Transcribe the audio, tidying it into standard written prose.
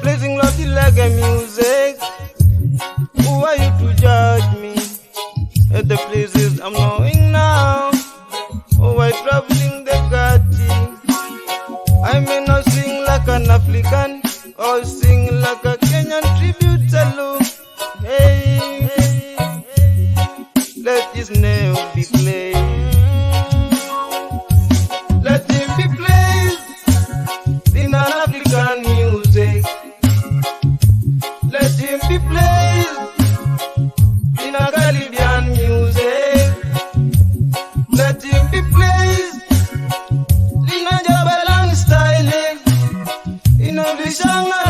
pleasing love the reggae music. Who are you to judge me? At the places I'm knowing now. Oh, I traveling the Khat. I may not sing like an African or sing like a Kenyan tribute salute. Hey, let his name be played. Let him be played in an African music. Let him be played in a Carribean music. Let him be played in a Jabalan style. In a Vishanga